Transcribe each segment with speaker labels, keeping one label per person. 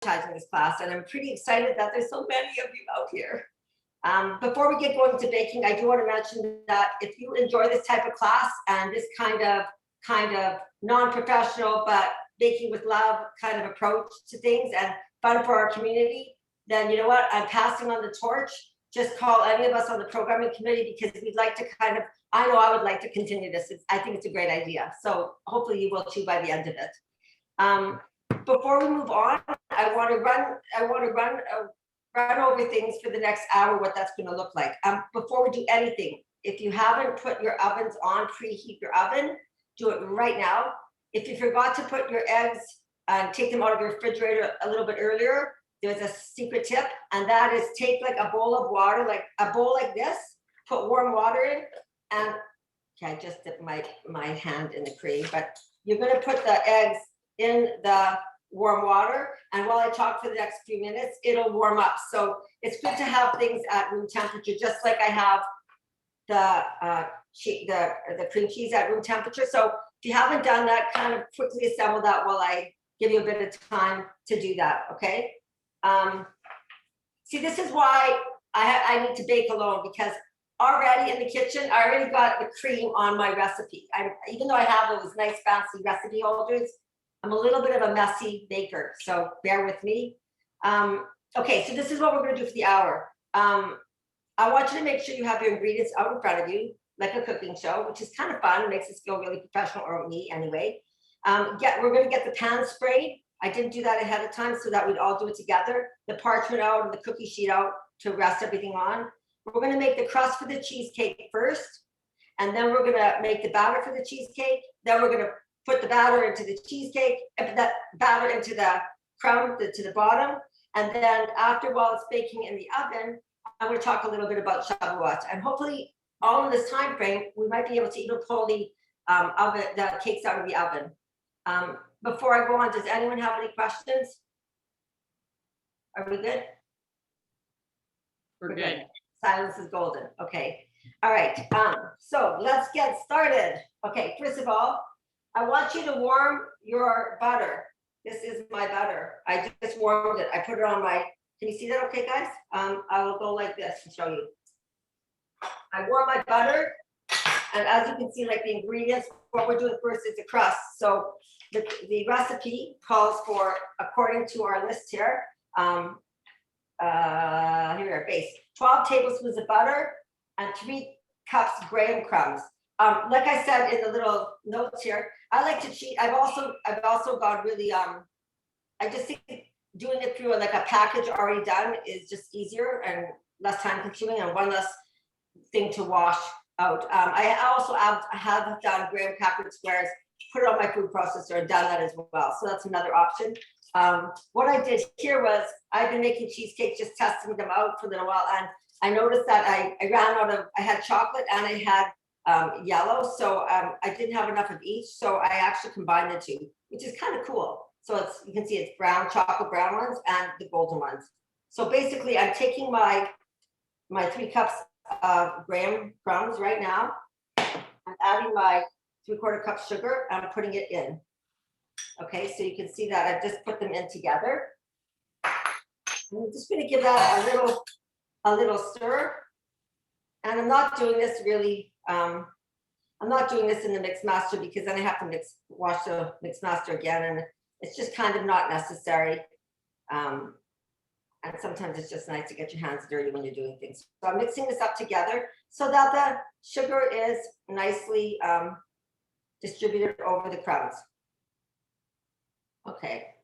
Speaker 1: advertising this class, and I'm pretty excited that there's so many of you out here. Before we get going to baking, I do want to mention that if you enjoy this type of class and this kind of non-professional but baking with love kind of approach to things and fun for our community, then you know what, I'm passing on the torch. Just call any of us on the programming committee, because we'd like to I know I would like to continue this. I think it's a great idea. So hopefully you will too by the end of it. Before we move on, I want to run over things for the next hour, what that's going to look like. Before we do anything, if you haven't put your ovens on, preheat your oven, do it right now. If you forgot to put your eggs and take them out of your refrigerator a little bit earlier, there's a secret tip, and that is take like a bowl of water, like a bowl like this, put warm water in, and okay, I just dipped my hand in the cream, but you're going to put the eggs in the warm water, and while I talk for the next few minutes, it'll warm up. So it's good to have things at room temperature, just like I have the cream cheese at room temperature. So if you haven't done that, kind of quickly assemble that while I give you a bit of time to do that, okay? See, this is why I need to bake alone, because already in the kitchen, I already got the cream on my recipe. Even though I have those nice fancy recipe holders, I'm a little bit of a messy baker, so bear with me. Okay, so this is what we're going to do for the hour. I want you to make sure you have your ingredients out in front of you, like a cooking show, which is kind of fun. It makes us feel really professional, or me anyway. We're going to get the pan sprayed. I didn't do that ahead of time so that we'd all do it together. The parchment out and the cookie sheet out to rest everything on. We're going to make the crust for the cheesecake first, and then we're going to make the batter for the cheesecake. Then we're going to put the batter into the cheesecake, and put that batter into the crumb to the bottom. And then after, while it's baking in the oven, I'm going to talk a little bit about Shavuot. And hopefully, all in this time frame, we might be able to even pull the cakes out of the oven. Before I go on, does anyone have any questions? Are we good?
Speaker 2: We're good.
Speaker 1: Silence is golden. Okay. All right. So let's get started. Okay. First of all, I want you to warm your butter. This is my butter. I just warmed it. I put it on my, can you see that okay, guys? I will go like this and show you. I warm my butter. And as you can see, like the ingredients, what we're doing first is the crust. So the recipe calls for, according to our list here, here we are, base, 12 tablespoons of butter and 3 cups graham crumbs. Like I said in the little notes here, I like to cheat. I've also got really, I just think doing it through like a package already done is just easier and less time consuming and one less thing to wash out. I also have done graham cracker squares, put it on my food processor and done that as well. So that's another option. What I did here was I've been making cheesecakes, just testing them out for a little while. And I noticed that I ran out of, I had chocolate and I had yellow. So I didn't have enough of each. So I actually combined the two, which is kind of cool. So it's, you can see it's brown, chocolate brown ones and the golden ones. So basically I'm taking my 3 cups of graham crumbs right now. I'm adding my 3/4 cup sugar and I'm putting it in. Okay, so you can see that I've just put them in together. I'm just going to give that a little stir. And I'm not doing this really, I'm not doing this in the mix master because then I have to wash the mix master again, and it's just kind of not necessary. And sometimes it's just nice to get your hands dirty when you're doing things. So I'm mixing this up together so that the sugar is nicely distributed over the crumbs. Okay,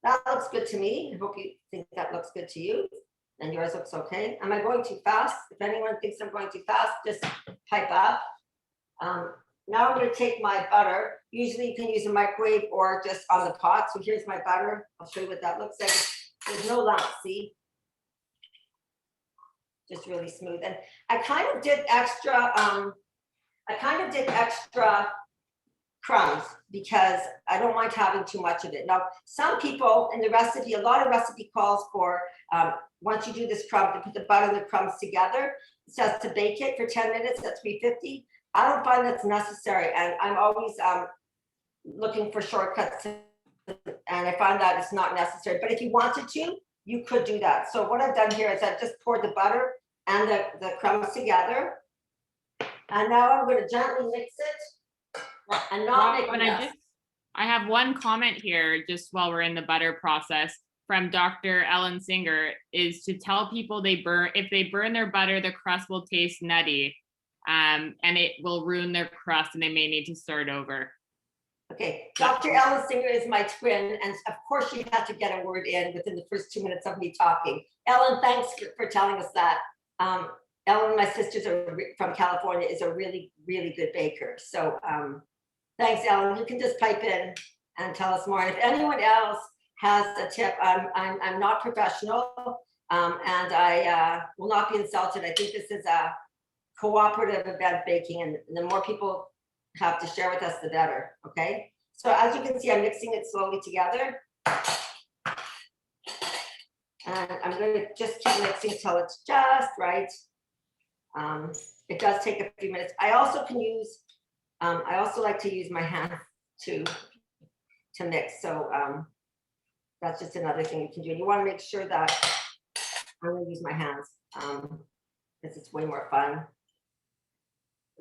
Speaker 1: that looks good to me. I hope you think that looks good to you and yours looks okay. Am I going too fast? If anyone thinks I'm going too fast, just type up. Now I'm going to take my butter. Usually you can use a microwave or just on the pot. So here's my butter. I'll show you what that looks like. There's no lumps, see? Just really smooth. And I kind of did extra crumbs because I don't mind having too much of it. Now, some people in the recipe, a lot of recipe calls for, once you do this crumb, to put the butter and the crumbs together. It says to bake it for 10 minutes at 350. I don't find that's necessary. And I'm always looking for shortcuts to and I found that it's not necessary, but if you wanted to, you could do that. So what I've done here is I've just poured the butter and the crumbs together. And now I'm gonna gently mix it and not make a
Speaker 2: Robyn,
Speaker 1: mess.
Speaker 2: I have one comment here, just while we're in the butter process, from Dr. Ellen Singer, is to tell people if they burn their butter, the crust will taste nutty, and it will ruin their crust, and they may need to start over.
Speaker 1: Okay, Dr. Ellen Singer is my twin, and of course she had to get a word in within the first 2 minutes of me talking. Ellen, thanks for telling us that. Ellen, my sisters are from California, is a really, really good baker. So thanks, Ellen. You can just pipe in and tell us more. And if anyone else has a tip, I'm not professional, and I will not be insulted. I think this is a cooperative event baking, and the more people have to share with us, the better. Okay. So as you can see, I'm mixing it slowly together. And I'm going to just keep mixing till it's just right. It does take a few minutes. I also can use, I also like to use my hand to mix. So that's just another thing you can do. And you want to make sure that I'm going to use my hands because it's way more fun.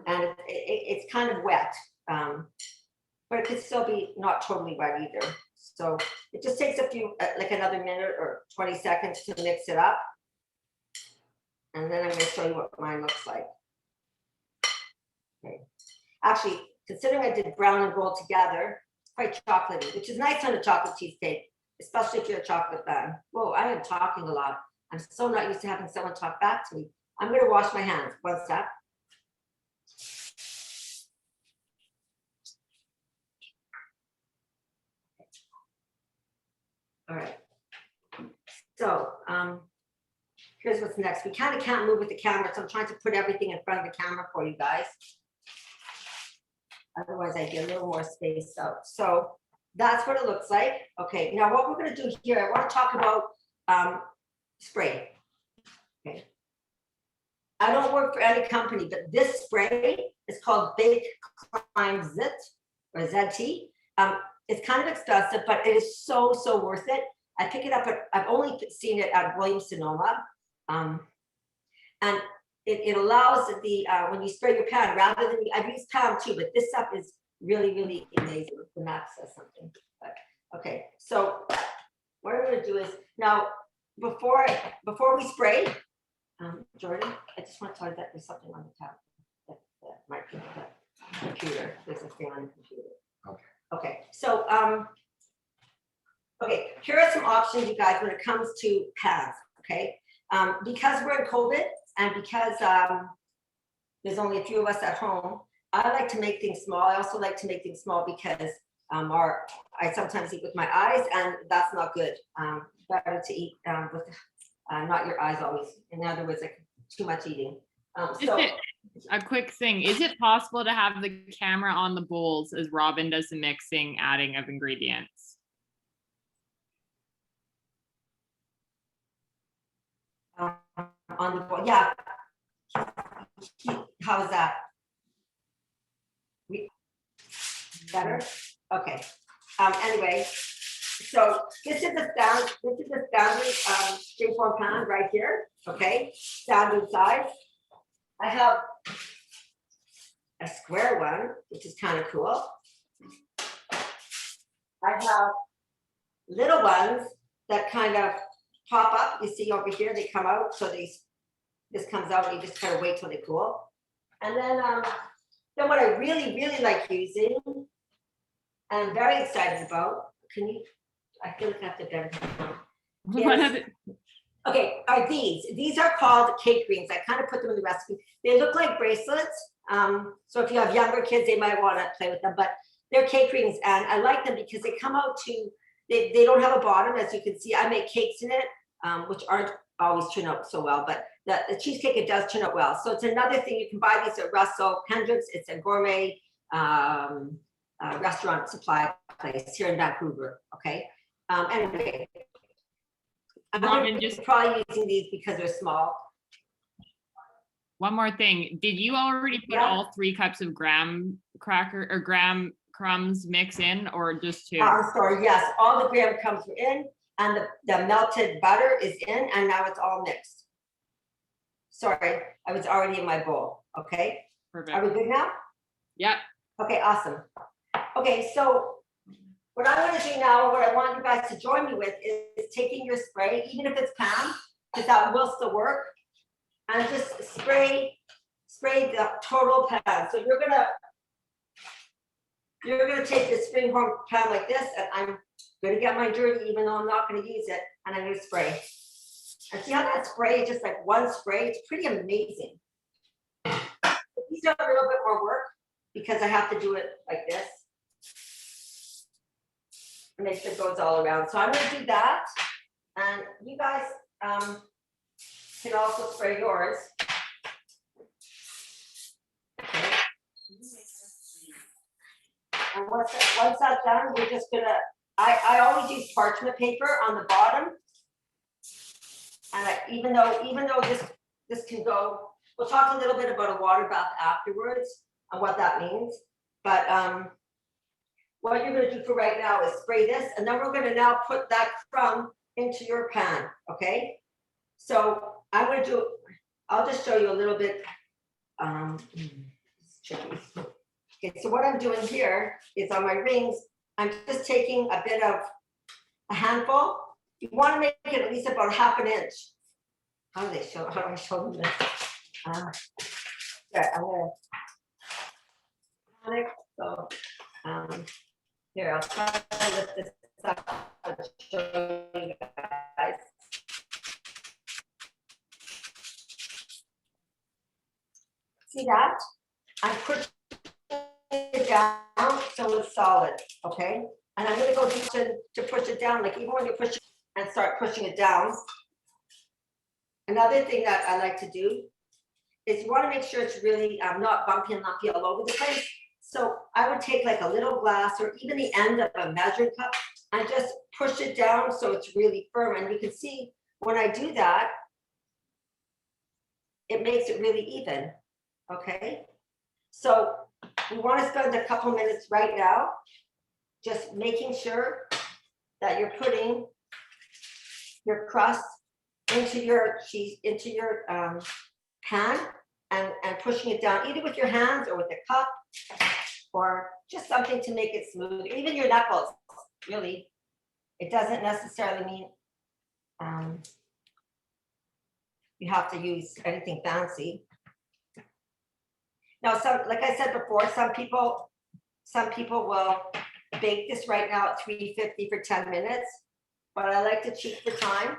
Speaker 1: And it's kind of wet, but it could still be not totally wet either. So it just takes a few, like another minute or 20 seconds to mix it up. And then I'm going to show you what mine looks like. Okay. Actually, considering I did brown and gold together, it's quite chocolatey, which is nice on a chocolate cheesecake, especially if you're a chocolate fan. Whoa, I am talking a lot. I'm so not used to having someone talk back to me. I'm going to wash my hands. One sec. All right. So here's what's next. We kind of can't move with the camera, so I'm trying to put everything in front of the camera for you guys. Otherwise, I get a little more spaced out. So that's what it looks like. Okay, now what we're going to do here, I want to talk about spray. Okay. I don't work for any company, but this spray is called Bake Climb Zit or ZT. It's kind of expensive, but it is so worth it. I pick it up I've only seen it at Williams-Sonoma. And it allows when you spray your pan, rather than, I've used Palm too, but this stuff is really amazing. The map says something, but okay. So what I'm gonna do is, now, before we spray, Jordan, I just want to tell you that there's something on the top that might be the computer. There's a thing on the computer. Okay, so okay, here are some options, you guys, when it comes to pans. Okay, because we're in COVID and because there's only a few of us at home, I like to make things small. I also like to make things small because I sometimes eat with my eyes, and that's not good. Better to eat with not your eyes always. In other words, like too much eating.
Speaker 2: A quick thing, is it possible to have the camera on the bowls as Robyn does the mixing, adding of ingredients?
Speaker 1: On the bowl, yeah. How is that? Better? Okay. Anyway, so this is a standard springform pan right here. Okay, standard size. I have a square one, which is kind of cool. I have little ones that kind of pop up. You see over here, they come out. So this comes out, and you just kind of wait till they cool. And then what I really like using, and I'm very excited about, I feel like I have to bend it. Okay, are these are called cake rings. I kind of put them in the recipe. They look like bracelets. So if you have younger kids, they might want to play with them, but they're cake rings, and I like them because they come out they don't have a bottom, as you can see. I make cakes in it, which aren't always turn out so well, but the cheesecake, it does turn out well. So it's another thing. You can buy these at Russell Hendricks. It's a gourmet restaurant supply place here in Vancouver. Okay. Anyway, I'm just probably using these because they're small.
Speaker 2: One more thing. Did you already put all 3 cups of graham cracker or graham crumbs mix in or just two?
Speaker 1: I'm sorry, yes, all the graham crumbs were in and the melted butter is in and now it's all mixed. Sorry, I was already in my bowl, okay?
Speaker 2: Perfect.
Speaker 1: Are we good now?
Speaker 2: Yep.
Speaker 1: Okay, awesome. Okay, so what I want to do now, what I want you guys to join me with is taking your spray, even if it's Pam, because that will still work, and just spray the total pan. So you're gonna take the springhorn pan like this, and I'm gonna get my dirty, even though I'm not gonna use it, and I'm gonna spray. And see how that spray is just like one spray? It's pretty amazing. These are a little bit more work because I have to do it like this. And make sure it goes all around. So I'm gonna do that. And you guys can also spray yours. Okay. And once that's done, we're just gonna, I always use parchment paper on the bottom. And even though this can go, we'll talk a little bit about a water bath afterwards and what that means. But what you're gonna do for right now is spray this, and then we're gonna now put that crumb into your pan, okay? So I'm gonna do, I'll just show you a little bit. It's tricky. Okay, so what I'm doing here is on my rings, I'm just taking a bit of a handful. You want to make it at least about half an inch. How do I show them this? Yeah, I'm gonna so here, I'll try to lift this up and show you guys. See that? I'm pushing it down so it's solid, okay? And I'm gonna go deep to push it down, like even when you push it and start pushing it down. Another thing that I like to do is you wanna make sure it's really not bumpy and lumpy all over the place. So I would take like a little glass or even the end of a measuring cup and just push it down so it's really firm. And you can see when I do that, it makes it really even, okay? So we wanna spend a couple minutes right now just making sure that you're putting your crust into your cheese, into your pan and pushing it down either with your hands or with a cup or just something to make it smooth, even your knuckles, really. It doesn't necessarily mean you have to use anything fancy. Now, like I said before, some people will bake this right now at 350 for 10 minutes, but I like to cheat for time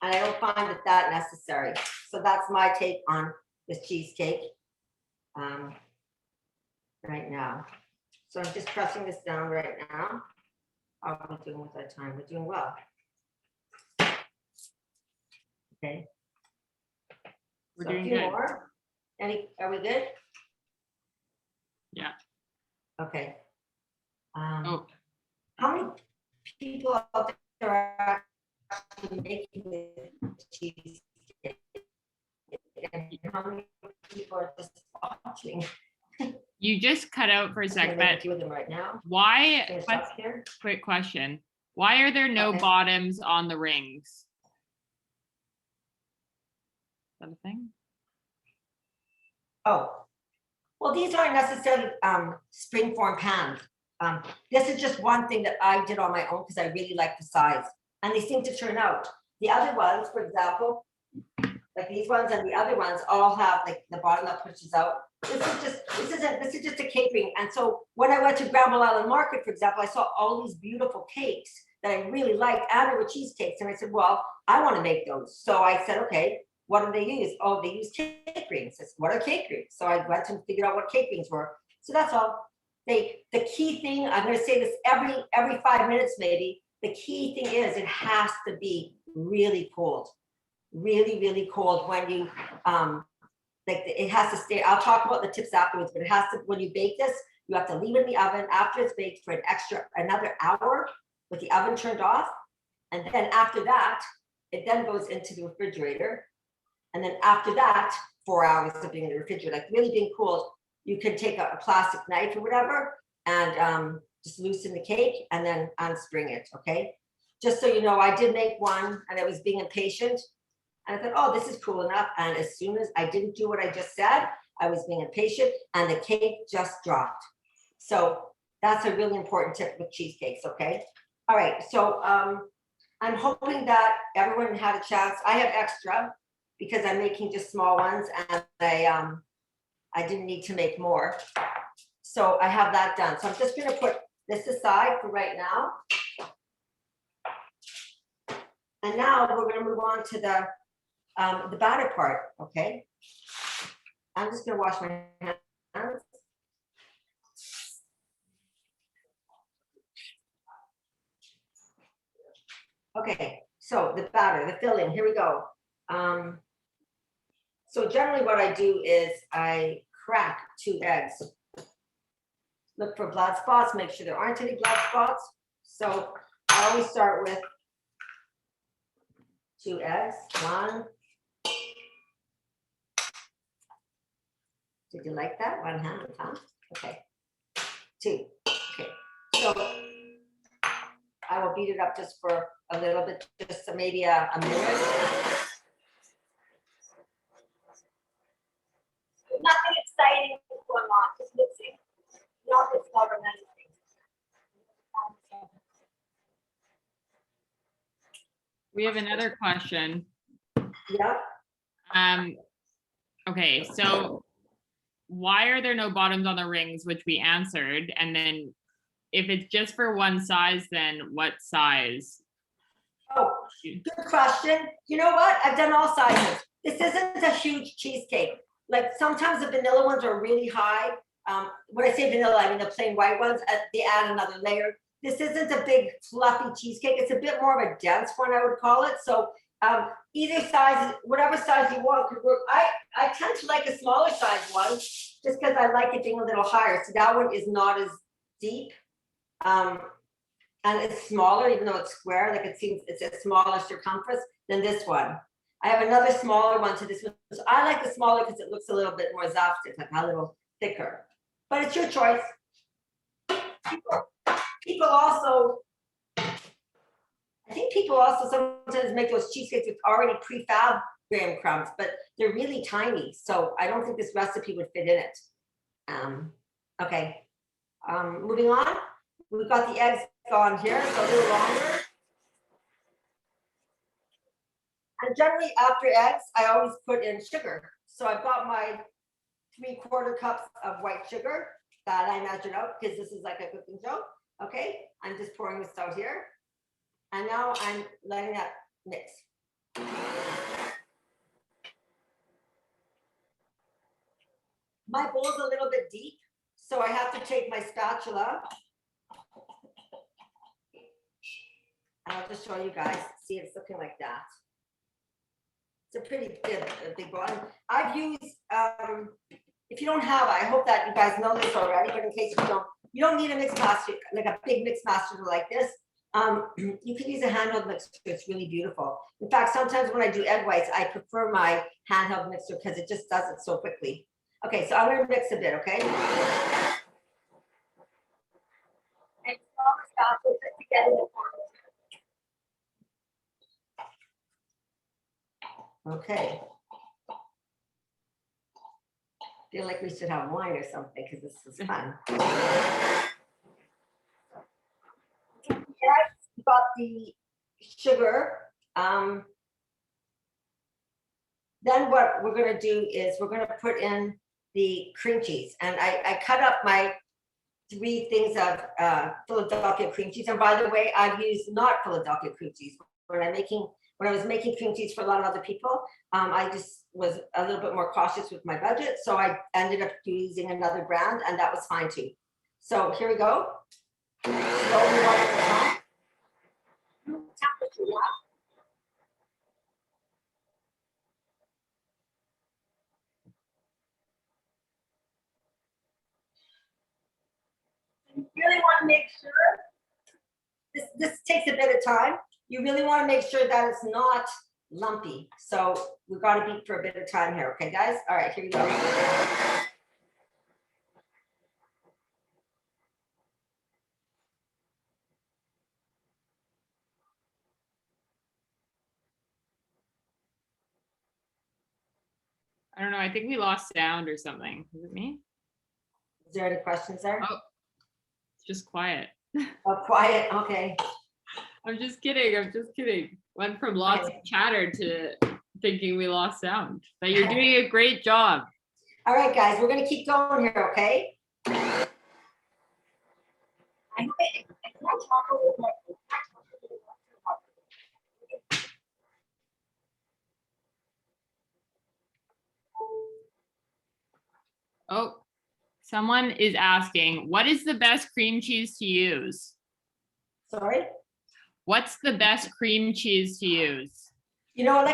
Speaker 1: and I don't find that necessary. So that's my take on this cheesecake right now. So I'm just pressing this down right now. How are we doing with that time? We're doing well. Okay.
Speaker 2: We're
Speaker 1: So
Speaker 2: doing
Speaker 1: a few
Speaker 2: good.
Speaker 1: more. Are we good?
Speaker 2: Yeah.
Speaker 1: Okay.
Speaker 2: Oh,
Speaker 1: How many people out there are actually making the cheesecake? And how many people are just watching?
Speaker 2: you just cut out for a
Speaker 1: I'm
Speaker 2: sec,
Speaker 1: gonna make a
Speaker 2: but
Speaker 1: few of them right now.
Speaker 2: why,
Speaker 1: Finish
Speaker 2: let's,
Speaker 1: up here.
Speaker 2: quick question. Why are there no
Speaker 1: Okay.
Speaker 2: bottoms on the rings? Is that a thing?
Speaker 1: Oh, well, these aren't necessarily springform pans. This is just one thing that I did on my own because I really like the size, and they seem to turn out. The other ones, for example, like these ones and the other ones, all have like the bottom that pushes out. This is just a catering. And so when I went to Granville Island Market, for example, I saw all these beautiful cakes that I really liked, and they were cheesecakes. And I said, well, I want to make those. So I said, okay, what do they use? Oh, they use cake rings. I said, what are cake rings? So I went and figured out what cake rings were. So that's all. The key thing, I'm going to say this every 5 minutes maybe. The key thing is it has to be really cold, really, really cold when you it has to stay. I'll talk about the tips afterwards, but it has to, when you bake this, you have to leave it in the oven after it's baked for another hour with the oven turned off. And then after that, it then goes into the refrigerator. And then after that, 4 hours of being in the refrigerator, like really being cold, you can take a plastic knife or whatever and just loosen the cake and then unspring it, okay? Just so you know, I did make one and I was being impatient. And I thought, oh, this is cool enough. And as soon as I didn't do what I just said, I was being impatient and the cake just dropped. So that's a really important tip with cheesecakes, okay? All right, so I'm hoping that everyone had a chance. I have extra because I'm making just small ones and I didn't need to make more. So I have that done. So I'm just gonna put this aside for right now. And now we're gonna move on to the batter part, okay? I'm just gonna wash my hands. Okay, so the batter, the filling, here we go. So generally what I do is I crack 2 eggs. Look for blood spots, make sure there aren't any blood spots. So I always start with 2 eggs, 1. Did you like that? 1 hand, huh? Okay, 2, okay. So I will beat it up just for a little bit, just so maybe a minute. Nothing exciting going on, just mixing. Not this cover anything.
Speaker 2: We have another question.
Speaker 1: Yeah.
Speaker 2: Okay, so why are there no bottoms on the rings, which we answered? And then if it's just for one size, then what size?
Speaker 1: Oh, good question. You know what? I've done all sizes. This isn't a huge cheesecake. Like sometimes the vanilla ones are really high. When I say vanilla, I mean the plain white ones. They add another layer. This isn't a big fluffy cheesecake. It's a bit more of a dense one, I would call it. So either size, whatever size you want, could work. I tend to like a smaller size one just because I like it being a little higher. So that one is not as deep. And it's smaller, even though it's square, like it seems it's a smaller circumference than this one. I have another smaller one to this one. So I like the smaller because it looks a little bit more zafted, like a little thicker. But it's your choice. People also, I think people also sometimes make those cheesecakes with already prefab graham crumbs, but they're really tiny. So I don't think this recipe would fit in it. Okay, moving on. We've got the eggs gone here, so a little longer. And generally after eggs, I always put in sugar. So I've got my 3/4 cups of white sugar that I measured out because this is like a cooking show. Okay, I'm just pouring this out here. And now I'm letting that mix. My bowl is a little bit deep, so I have to take my spatula. And I'll just show you guys. See, it's looking like that. It's a pretty big bowl. I've used, if you don't have, I hope that you guys know this already, but in case you don't need a mix master, like a big mix master like this. You can use a handheld mixer. It's really beautiful. In fact, sometimes when I do egg whites, I prefer my handheld mixer because it just does it so quickly. Okay, so I'm going to mix a bit, okay? And stop with it to get in the form. Okay. Feel like we should have wine or something because this is fun. Got the sugar. Then what we're going to do is we're going to put in the cream cheese, and I cut up my 3 things of Philadelphia cream cheese. And by the way, I've used not Philadelphia cream cheese when I was making cream cheese for a lot of other people. I just was a little bit more cautious with my budget, so I ended up using another brand, and that was fine too. So here we go. Slowly one at a time. Temperature, yeah. You really want to make sure this takes a bit of time. You really want to make sure that it's not lumpy. So we've got to beat for a bit of time here. Okay, guys? All right, here we go.
Speaker 2: I don't know. I think we lost sound or something. Is it me?
Speaker 1: Is there any questions there?
Speaker 2: Oh, it's just quiet.
Speaker 1: Oh, quiet, okay.
Speaker 2: I'm just kidding. I'm just kidding. Went from lots of chatter to thinking we lost sound. But you're doing a great job.
Speaker 1: All right, guys, we're gonna keep going here, okay?
Speaker 2: Oh, someone is asking, what is the best cream cheese to use?
Speaker 1: Sorry?
Speaker 2: What's the best cream cheese to use?
Speaker 1: You know,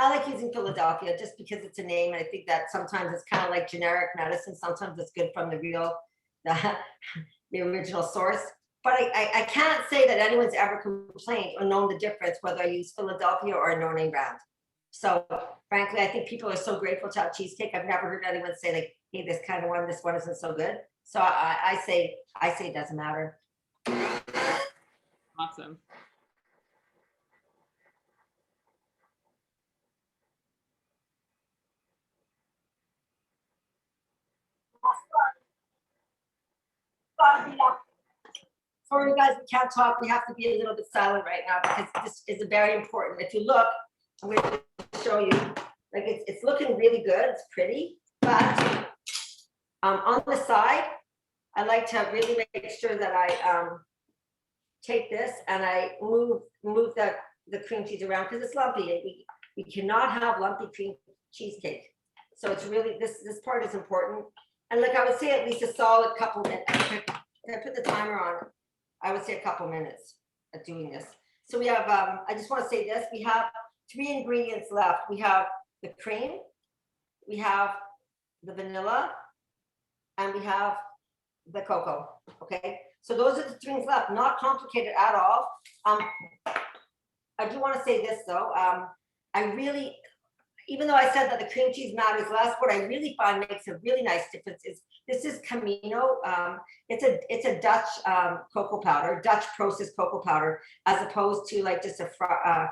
Speaker 1: I like using Philadelphia just because it's a name, and I think that sometimes it's kind of like generic medicine. Sometimes it's good from the original source. But I can't say that anyone's ever complained or known the difference whether I use Philadelphia or a no-name brand. So frankly, I think people are so grateful to have cheesecake. I've never heard anyone say like, hey, this one isn't so good. So I say it doesn't matter.
Speaker 2: Awesome.
Speaker 1: Sorry, guys, we can't talk. We have to be a little bit silent right now because this is very important. If you look, I'm going to show you. Like it's looking really good. It's pretty, but on the side, I like to really make sure that I take this and I move the cream cheese around because it's lumpy, and we cannot have lumpy cream cheesecake. So it's really this part is important. And like I would say, at least a solid couple minutes. I put the timer on. I would say a couple minutes at doing this. So we have, I just want to say this, we have 3 ingredients left. We have the cream, we have the vanilla, and we have the cocoa, okay? So those are the 3 things left, not complicated at all. I do want to say this though, I really, even though I said that the cream cheese matters less, what I really find makes a really nice difference is this is Camino. It's a Dutch cocoa powder, Dutch processed cocoa powder, as opposed to like just a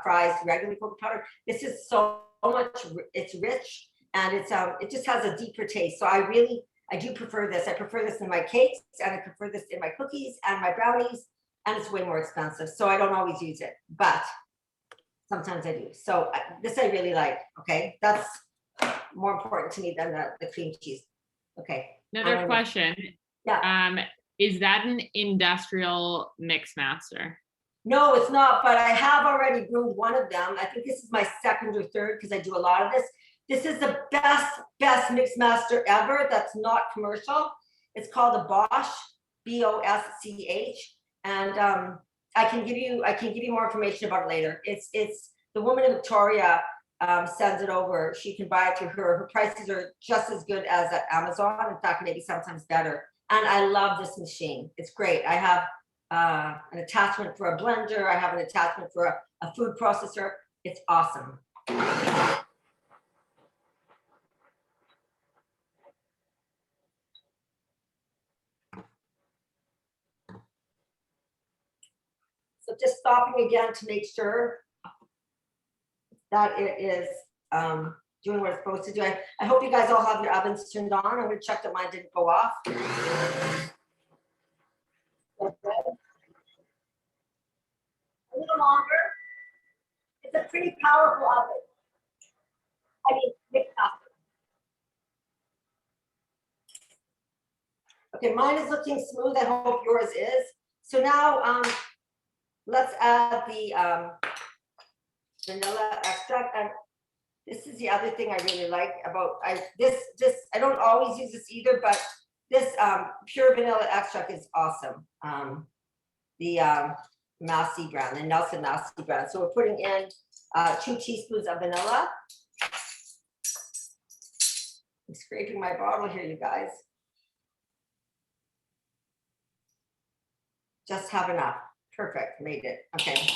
Speaker 1: Fry's regular cocoa powder. This is so much, it's rich, and it just has a deeper taste. So I do prefer this. I prefer this in my cakes, and I prefer this in my cookies and my brownies, and it's way more expensive. So I don't always use it, but sometimes I do. So this I really like, okay? That's more important to me than the cream cheese. Okay.
Speaker 2: Another question.
Speaker 1: Yeah.
Speaker 2: Is that an industrial mix master?
Speaker 1: No, it's not, but I have already brewed one of them. I think this is my 2nd or 3rd because I do a lot of this. This is the best mix master ever that's not commercial. It's called a Bosch, B-O-S-C-H. And I can give you more information about it later. It's the woman in Victoria sends it over. She can buy it through her. Her prices are just as good as at Amazon. In fact, maybe sometimes better. And I love this machine. It's great. I have an attachment for a blender. I have an attachment for a food processor. It's awesome. So just stopping again to make sure that it is doing what it's supposed to do. I hope you guys all have your ovens turned on. I'm going to check that mine didn't go off. Okay. A little longer. It's a pretty powerful oven. I mean, mixed oven. Okay, mine is looking smooth. I hope yours is. So now let's add the vanilla extract. And this is the other thing I really like about this. I don't always use this either, but this pure vanilla extract is awesome. The Massey brand, the Nelson Massey brand. So we're putting in 2 teaspoons of vanilla. I'm scraping my bottle here, you guys. Just have enough. Perfect, made it. Okay.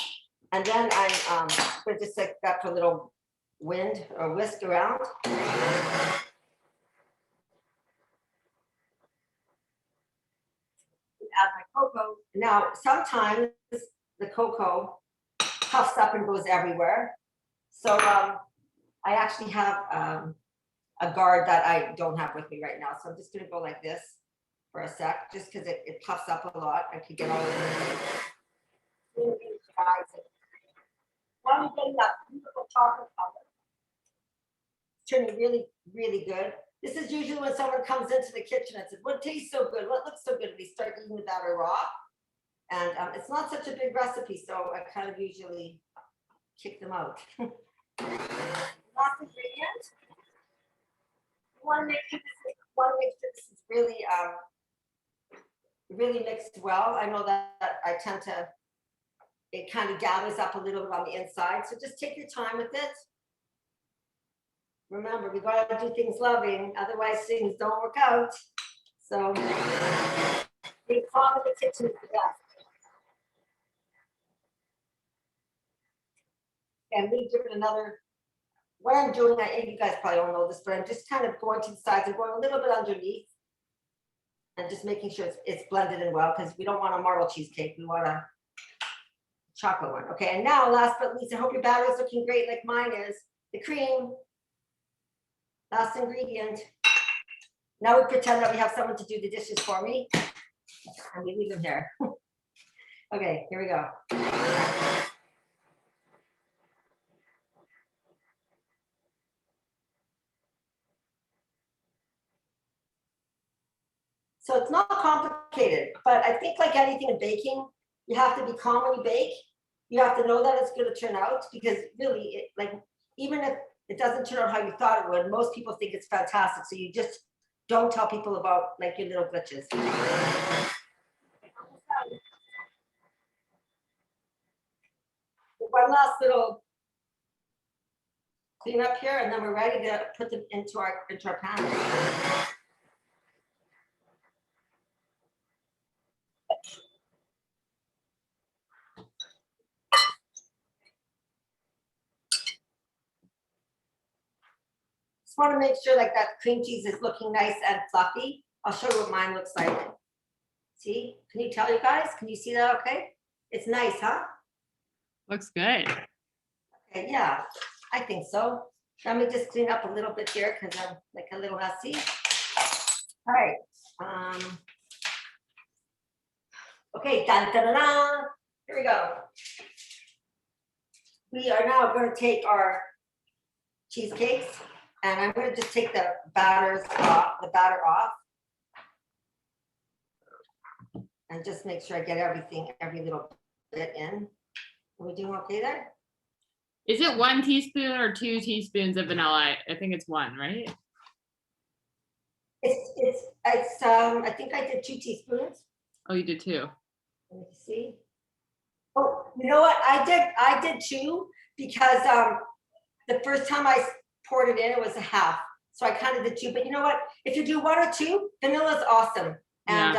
Speaker 1: And then I'm going to just like that for a little wind or whisk around. Add my cocoa. Now, sometimes the cocoa puffs up and goes everywhere. So I actually have a guard that I don't have with me right now. So I'm just gonna go like this for a sec, just because it puffs up a lot. I could get all of it. Now I'm getting that beautiful chocolate color. It's turning really, really good. This is usually when someone comes into the kitchen and says, what tastes so good? What looks so good? We start eating the batter raw. And it's not such a big recipe, so I kind of usually kick them out. Last ingredient. You want to make sure this is really, really mixed well. I know that I tend to, it kind of gathers up a little bit on the inside. So just take your time with it. Remember, we got to do things loving, otherwise things don't work out. So being calm in the kitchen is the best. And we give it another, what I'm doing, you guys probably don't know this, but I'm just kind of going to the sides and going a little bit underneath and just making sure it's blended in well, because we don't want a marble cheesecake. We want a chocolate one. Okay, and now last but not least, I hope your batter is looking great like mine is. The cream. Last ingredient. Now we pretend that we have someone to do the dishes for me. And we leave them here. Okay, here we go. So it's not complicated, but I think like anything in baking, you have to be calm when you bake. You have to know that it's going to turn out, because really, even if it doesn't turn out how you thought it would, most people think it's fantastic. So you just don't tell people about like your little glitches. One last little clean up here, and then we're ready to put them into our pan. Just want to make sure like that cream cheese is looking nice and fluffy. I'll show you what mine looks like. See, can you tell, you guys? Can you see that okay? It's nice, huh?
Speaker 2: Looks good.
Speaker 1: Okay, yeah, I think so. Let me just clean up a little bit here because I'm like a little messy. All right. Okay, dun, dun, dun, dun. Here we go. We are now going to take our cheesecakes, and I'm going to just take the batter off, and just make sure I get every little bit in. Are we doing okay there?
Speaker 2: Is it 1 teaspoon or 2 teaspoons of vanilla? I think it's 1, right?
Speaker 1: It's I think I did 2 teaspoons.
Speaker 2: Oh, you did 2.
Speaker 1: Let me see. Oh, you know what? I did 2 because the first time I poured it in, it was a half. So I kind of did 2. But you know what? If you do 1 or 2, vanilla is awesome. And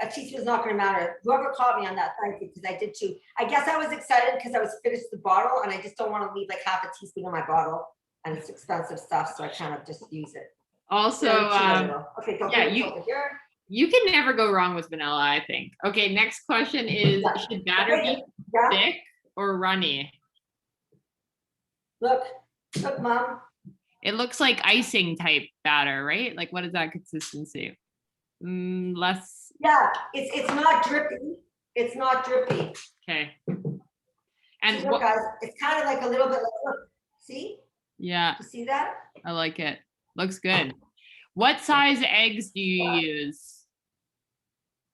Speaker 1: a teaspoon is not going to matter. Whoever caught me on that, thank you, because I did 2. I guess I was excited because I was finished the bottle, and I just don't want to leave like half a teaspoon in my bottle, and it's expensive stuff, so I kind of just use it.
Speaker 2: Also,
Speaker 1: okay,
Speaker 2: you can never go wrong with vanilla, I think. Okay, next question is, should batter be thick or runny?
Speaker 1: Look, Mom.
Speaker 2: It looks like icing type batter, right? Like, what is that consistency? Less.
Speaker 1: Yeah, it's not drippy. It's not drippy.
Speaker 2: Okay. And
Speaker 1: see, look, guys, it's kind of like a little bit like, look, see?
Speaker 2: Yeah.
Speaker 1: You see that?
Speaker 2: I like it. Looks good. What size eggs do you use? Is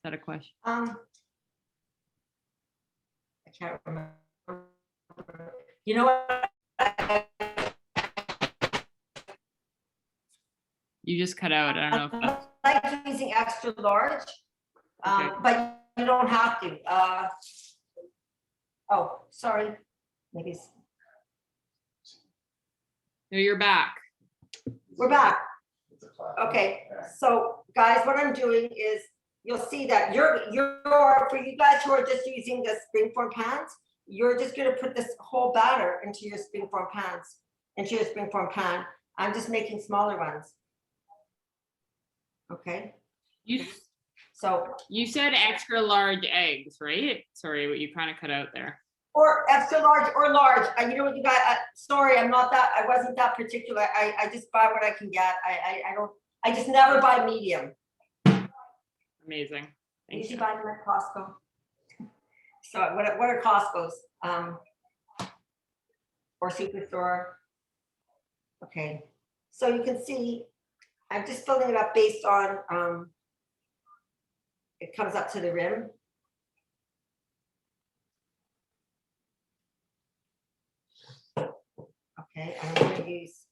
Speaker 2: that a question?
Speaker 1: I can't remember. You know what?
Speaker 2: You just cut out. I don't know if that's...
Speaker 1: I like using extra large,
Speaker 2: okay.
Speaker 1: But you don't have to. Oh, sorry. Maybe.
Speaker 2: No, you're back.
Speaker 1: We're back. Okay, so guys, what I'm doing is, you'll see that you're for you guys who are just using the springform pans, you're just going to put this whole batter into your springform pans, into your springform pan. I'm just making smaller ones. Okay. So
Speaker 2: you said extra large eggs, right? Sorry, what you kind of cut out there.
Speaker 1: Or extra large or large. You know what, you got, sorry, I wasn't that particular. I just buy what I can get. I just never buy medium.
Speaker 2: Amazing.
Speaker 1: I
Speaker 2: Thank
Speaker 1: usually
Speaker 2: you.
Speaker 1: buy them at Costco. So what are Costco's? Or Superstore? Okay, so you can see, I'm just filling it up based on, it comes up to the rim. Okay, I'm gonna use.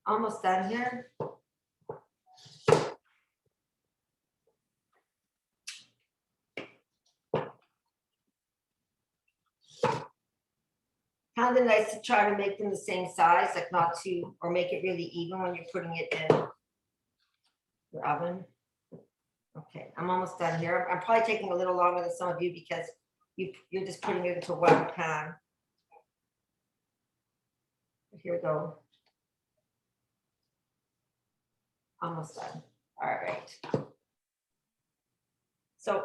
Speaker 1: Almost done here. Kind of nice to try to make them the same size, like not too, or make it really even when you're putting it in your oven. Okay, I'm almost done here. I'm probably taking a little longer than some of you because you're just putting it into one pan. Here we go. Almost done. All right. So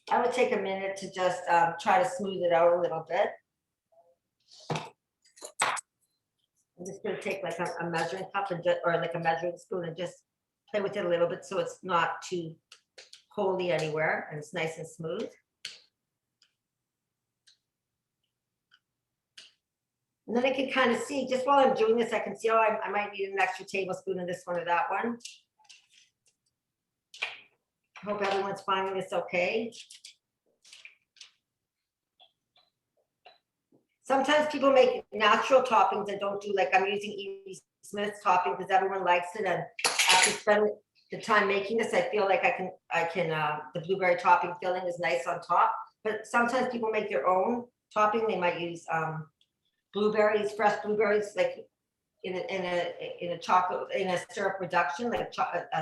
Speaker 1: I would take a minute to just try to smooth it out a little bit. I'm just going to take like a measuring cup and just, or like a measuring spoon and just play with it a little bit so it's not too holy anywhere and it's nice and smooth. And then I can kind of see, just while I'm doing this, I can see, oh, I might need an extra tablespoon of this one or that one. I hope everyone's finding this okay. Sometimes people make natural toppings and don't do, like I'm using Evie Smith's topping because everyone likes it. And after spending the time making this, I feel like the blueberry topping filling is nice on top. But sometimes people make their own topping. They might use blueberries, fresh blueberries, like in a chocolate, in a syrup reduction, like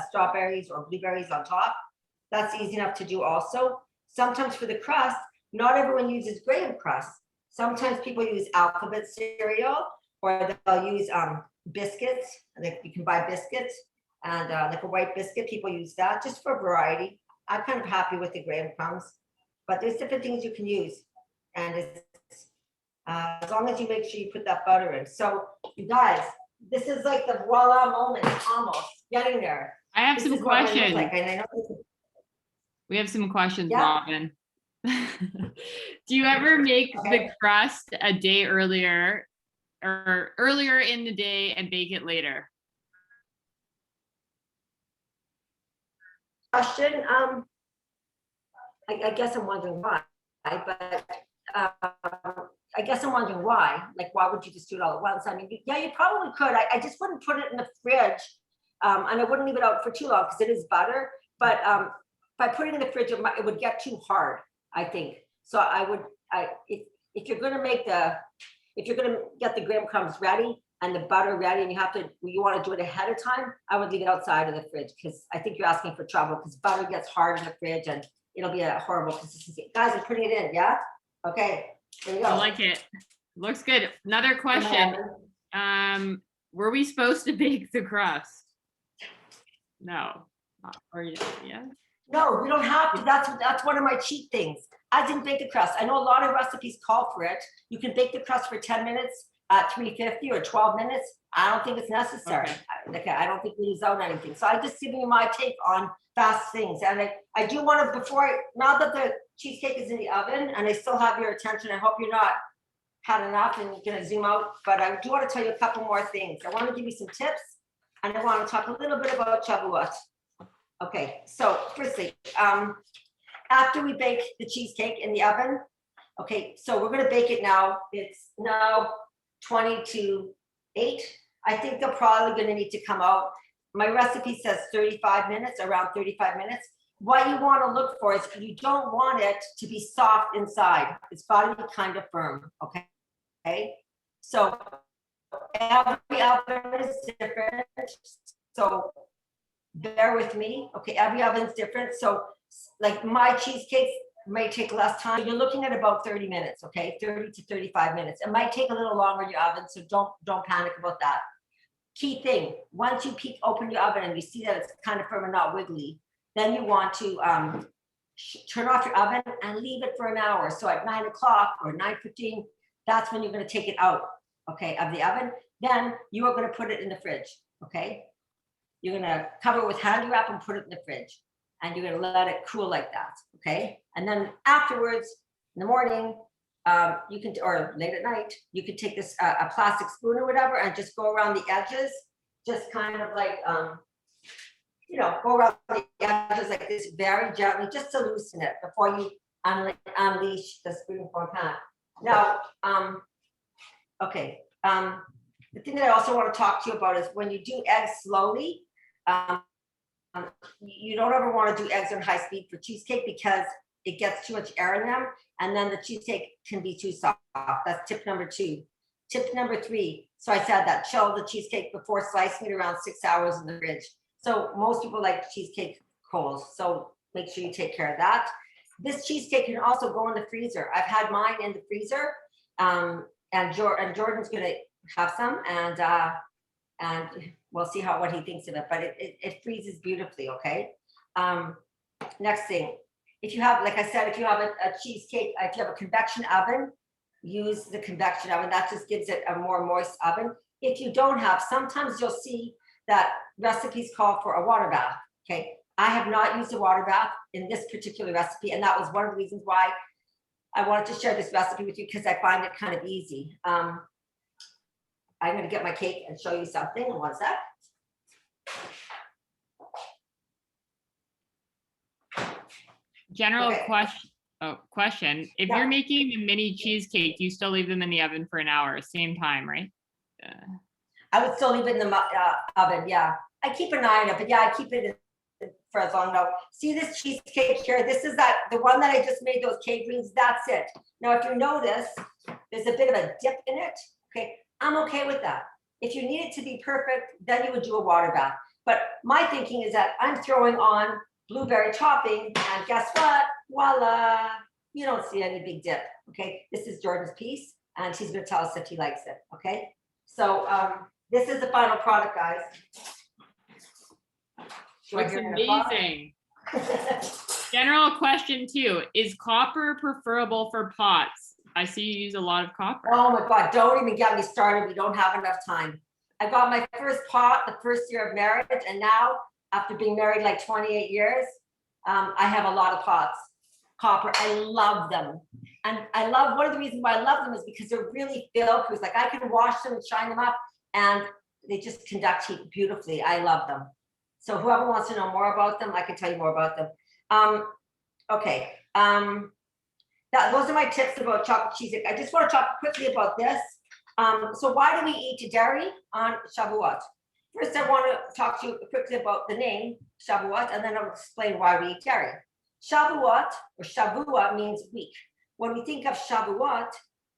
Speaker 1: strawberries or blueberries on top. That's easy enough to do also. Sometimes for the crust, not everyone uses graham crust. Sometimes people use alphabet cereal, or they'll use biscuits. Like you can buy biscuits, and like a white biscuit, people use that just for variety. I'm kind of happy with the graham crumbs, but there's different things you can use, and it's as long as you make sure you put that butter in. So you guys, this is like the voila moment, almost getting there.
Speaker 2: I have some questions.
Speaker 1: Like. And I know
Speaker 2: we have some questions,
Speaker 1: yeah.
Speaker 2: Robyn. Do you ever make the crust a day earlier or earlier in the day and bake it later?
Speaker 1: Question. I guess I'm wondering why, but I guess I'm wondering why. Like, why would you just do it all at once? I mean, yeah, you probably could. I just wouldn't put it in the fridge, and I wouldn't leave it out for too long because it is butter. But if I put it in the fridge, it would get too hard, I think. So if you're gonna get the graham crumbs ready and the butter ready, and you want to do it ahead of time, I would leave it outside of the fridge because I think you're asking for trouble because butter gets hard in the fridge and it'll be a horrible consistency. Guys, I'm putting it in, yeah? Okay, there you go.
Speaker 2: I like it. Looks good. Another question. Were we supposed to bake the crust? No. Or yeah?
Speaker 1: No, we don't have to. That's one of my cheat things. I didn't bake the crust. I know a lot of recipes call for it. You can bake the crust for 10 minutes at 350 or 12 minutes. I don't think it's necessary. Okay. I don't think we lose out anything. So I'm just giving you my take on fast things. And I do want to, now that the cheesecake is in the oven and I still have your attention, I hope you're not had enough and you're going to zoom out, but I do want to tell you a couple more things. I want to give you some tips and I want to talk a little bit about Shavuot. Okay, so firstly, after we bake the cheesecake in the oven, okay, so we're gonna bake it now. It's now 20 to 8. I think they're probably gonna need to come out. My recipe says 35 minutes, around 35 minutes. What you wanna look for is you don't want it to be soft inside. It's gotta be kind of firm, okay? So every oven is different. So bear with me. Okay, every oven's different. So like my cheesecakes may take less time. You're looking at about 30 minutes, okay? 30 to 35 minutes. It might take a little longer in your oven, so don't panic about that. Key thing, once you open your oven and you see that it's kind of firm and not wiggly, then you want to turn off your oven and leave it for an hour. So at 9 o'clock or 9:15, that's when you're going to take it out, okay, of the oven. Then you are going to put it in the fridge, okay? You're going to cover it with handy wrap and put it in the fridge. And you're going to let it cool like that, okay? And then afterwards, in the morning, you can, or late at night, you can take this, a plastic spoon or whatever, and just go around the edges, just kind of like, you know, go around the edges like this very gently, just to loosen it before you unleash the spoon from pan. Now, okay, the thing that I also want to talk to you about is when you do eggs slowly, you don't ever want to do eggs on high speed for cheesecake because it gets too much air in them, and then the cheesecake can be too soft. That's tip number 2. Tip number 3, so I said that chill the cheesecake before slicing it around 6 hours in the fridge. So most people like cheesecake cold, so make sure you take care of that. This cheesecake can also go in the freezer. I've had mine in the freezer, and Jordan's gonna have some, and we'll see what he thinks of it, but it freezes beautifully, okay? Next thing, if you have, like I said, if you have a cheesecake, if you have a convection oven, use the convection oven. That just gives it a more moist oven. If you don't have, sometimes you'll see that recipes call for a water bath, okay? I have not used a water bath in this particular recipe, and that was one of the reasons why I wanted to share this recipe with you, because I find it kind of easy. I'm gonna get my cake and show you something in 1 sec.
Speaker 2: General
Speaker 1: Okay.
Speaker 2: question. If
Speaker 1: Yeah.
Speaker 2: you're making a mini cheesecake, you still leave them in the oven for an hour, same time, right?
Speaker 1: I would still leave it in the oven, yeah. I keep an eye on it, but yeah, I keep it in for as long now. See this cheesecake here? This is the one that I just made, those cake greens, that's it. Now, if you notice, there's a bit of a dip in it, okay? I'm okay with that. If you need it to be perfect, then you would do a water bath. But my thinking is that I'm throwing on blueberry topping, and guess what? Voila, you don't see any big dip, okay? This is Jordan's piece, and he's gonna tell us if he likes it, okay? So this is the final product, guys.
Speaker 2: Looks amazing. General question 2, is copper preferable for pots? I see you use a lot of copper.
Speaker 1: Oh my God, don't even get me started. We don't have enough time. I got my first pot the first year of marriage, and now after being married like 28 years, I have a lot of pots, copper. I love them. And one of the reasons why I love them is because they're really fail-proof. Like I can wash them and shine them up, and they just conduct heat beautifully. I love them. So whoever wants to know more about them, I can tell you more about them. Okay. Those are my tips about chocolate cheesecake. I just want to talk quickly about this. So why do we eat dairy on Shavuot? First, I want to talk to you quickly about the name Shavuot, and then I'll explain why we eat dairy. Shavuot, or Shavua, means week. When we think of Shavuot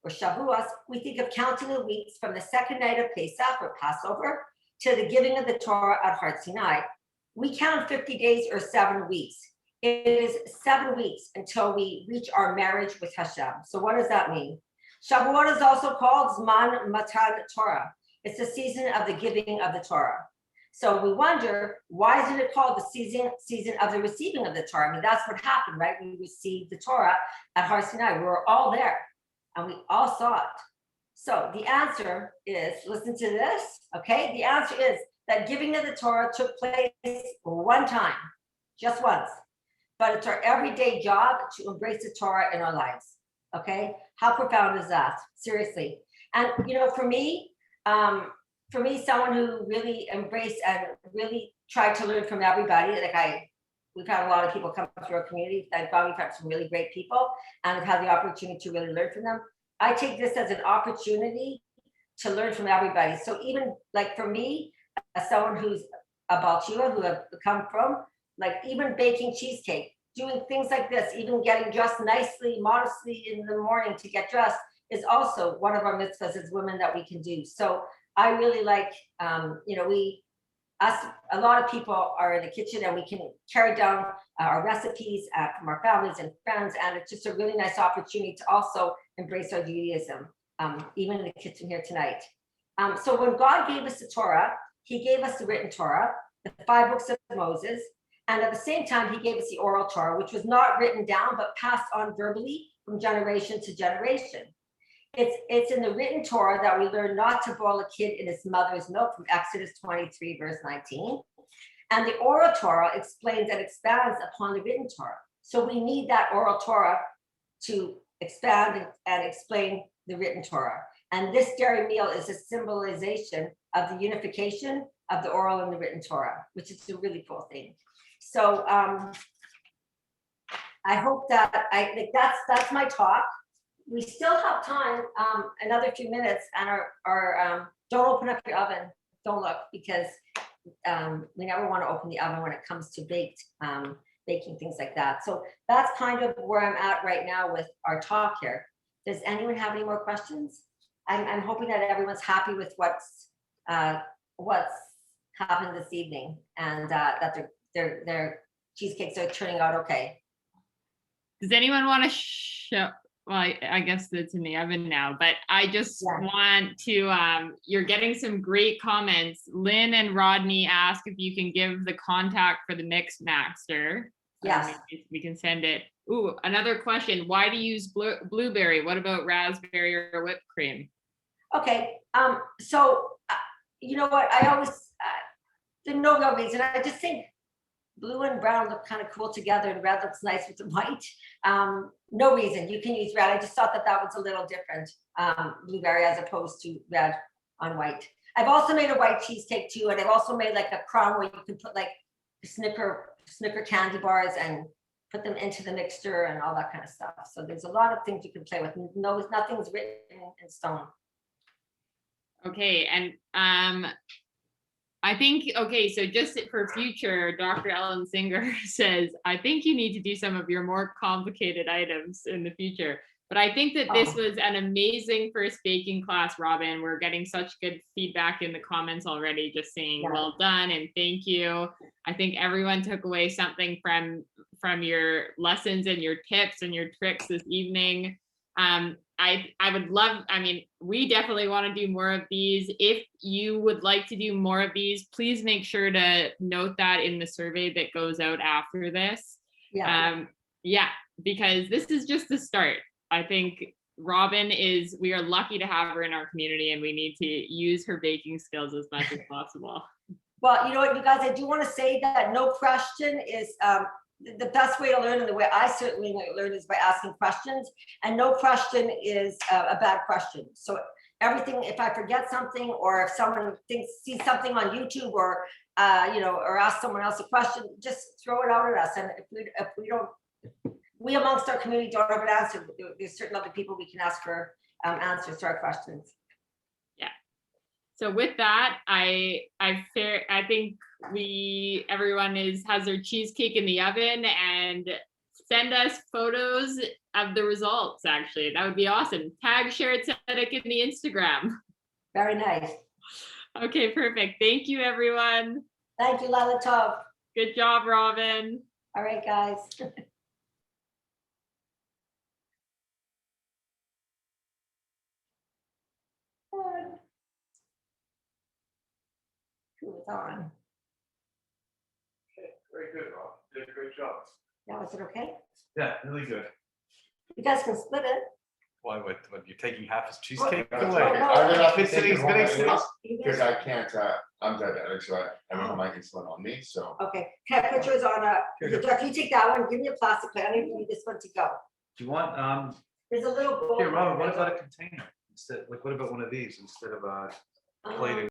Speaker 1: or Shavuos, we think of counting the weeks from the second night of Pesach or Passover to the giving of the Torah at Har Sinai. We count 50 days or 7 weeks. It is 7 weeks until we reach our marriage with Hashem. So what does that mean? Shavuot is also called Zman Matan Torah. It's the season of the giving of the Torah. So we wonder, why isn't it called the season of the receiving of the Torah? I mean, that's what happened, right? We received the Torah at Har Sinai. We were all there, and we all saw it. So the answer is, listen to this, okay? The answer is that giving of the Torah took place one time, just once. But it's our everyday job to embrace the Torah in our lives, okay? How profound is that? Seriously. And, you know, for me, someone who really embraced and really tried to learn from everybody, we've had a lot of people come through our community. Thank God we've had some really great people, and I've had the opportunity to really learn from them. I take this as an opportunity to learn from everybody. So even like for me, as someone who's a Balchua, who have come from, like even baking cheesecake, doing things like this, even getting dressed nicely, modestly in the morning to get dressed is also one of our mitzvahs as women that we can do. So I really like, you know, a lot of people are in the kitchen, and we can carry down our recipes from our families and friends. And it's just a really nice opportunity to also embrace our Judaism, even in the kitchen here tonight. So when God gave us the Torah, he gave us the written Torah, the 5 books of Moses, And at the same time, he gave us the oral Torah, which was not written down, but passed on verbally from generation to generation. It's in the written Torah that we learn not to boil a kid in his mother's milk from Exodus 23, verse 19. And the oral Torah explains and expands upon the written Torah. So we need that oral Torah to expand and explain the written Torah. And this dairy meal is a symbolization of the unification of the oral and the written Torah, which is a really cool thing. So I hope that, I think that's my talk. We still have time, another few minutes, and don't open up your oven, don't look, because we never want to open the oven when it comes to baking things like that. So that's kind of where I'm at right now with our talk here. Does anyone have any more questions? I'm hoping that everyone's happy with what's happened this evening, and that their cheesecakes are turning out okay.
Speaker 2: Does anyone want to show? Well, I guess it's in the oven now, but I just want to, you're getting some great comments. Lynn and Rodney ask if you can give the contact for the mix master.
Speaker 1: Yes.
Speaker 2: We can send it. Ooh, another question. Why do you use blueberry? What about raspberry or whipped cream?
Speaker 1: Okay, so you know what, I always, there's no real reason. I just think blue and brown look kind of cool together, and red looks nice with the white. No reason, you can use red. I just thought that was a little different, blueberry as opposed to red on white. I've also made a white cheesecake too, and I've also made like a crown where you can put like Snicker candy bars and put them into the mixture and all that kind of stuff. So there's a lot of things you can play with. No, nothing's written in stone.
Speaker 2: Okay, and I think, okay, so just for future, Dr. Ellen Singer says, I think you need to do some of your more complicated items in the future. But I think that this was an amazing first baking class, Robyn. We're getting such good feedback in the comments already, just saying well done and thank you. I think everyone took away something from your lessons and your tips and your tricks this evening. I would love, I mean, we definitely want to do more of these. If you would like to do more of these, please make sure to note that in the survey that goes out after this. Yeah, because this is just the start. I think Robyn we are lucky to have her in our community, and we need to use her baking skills as much as possible.
Speaker 1: Well, you know what, you guys, I do want to say that no question is the best way to learn, and the way I certainly learn is by asking questions, and no question is a bad question. So everything, if I forget something, or if someone sees something on YouTube, or or ask someone else a question, just throw it out at us. And if we don't, we amongst our community don't have an answer, there's certain other people we can ask for answers to our questions.
Speaker 2: Yeah. So with that, I think everyone has their cheesecake in the oven, and send us photos of the results. Actually, that would be awesome. Tag Shared Tzedek in the Instagram.
Speaker 1: Very nice.
Speaker 2: Okay, perfect. Thank you, everyone.
Speaker 1: Thank you, Lala Tov.
Speaker 2: Good job, Robyn.
Speaker 1: All right, guys. Who is on?
Speaker 3: Okay, very good, Rob. You did a great job.
Speaker 1: Now, is it okay?
Speaker 3: Yeah, really good.
Speaker 1: You guys can split it.
Speaker 3: Why, what, you're taking half his cheesecake?
Speaker 1: Well,
Speaker 3: No
Speaker 1: no,
Speaker 3: way.
Speaker 1: no.
Speaker 4: I'm gonna have to
Speaker 3: It's
Speaker 4: take
Speaker 3: sitting-
Speaker 4: it home
Speaker 3: it's sitting-
Speaker 4: anyways,
Speaker 1: You
Speaker 4: because
Speaker 1: guys-
Speaker 4: I can't, I'm diabetic, so I don't have my insulin on me, so.
Speaker 1: Okay, can I put yours on
Speaker 3: Here.
Speaker 1: Jeff, you take that one, give me a plastic plate, I need to need this one to go.
Speaker 3: Do you want,
Speaker 1: There's a little bowl.
Speaker 3: here, Robyn, what about a container? Instead, like, what about one of these instead of a plating?